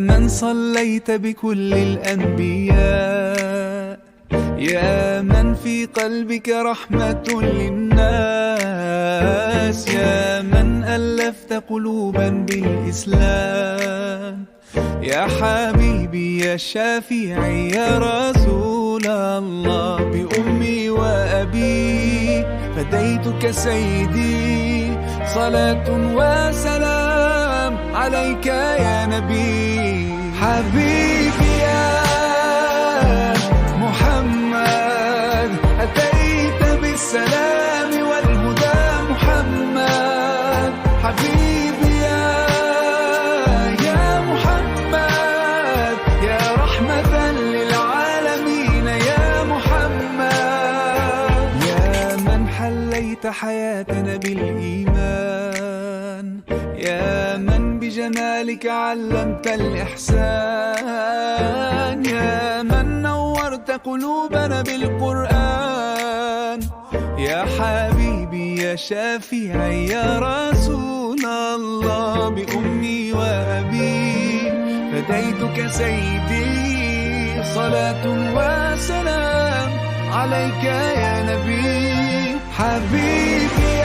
من صليت بكل الأنبياء، يا من في قلبك رحمة للناس، يا من ألفت قلوبا بالإسلام، يا حبيبي يا شافعي يا رسول الله، بأمي وأبي فديتك سيدي، صلاة وسلام عليك يا نبي. حبيبي يا محمد أتيت بالسلام والهدى محمد، حبيبي يا محمد يا رحمة للعالمين يا محمد، يا من حليت حياتنا بالإيمان، يا من بجمالك علمت الإحسان، يا من نورت قلوبنا بالقرآن، يا حبيبي يا شافعي يا رسول الله، بأمي وأبي فديتك سيدي، صلاة وسلام عليك يا نبي. حبيبي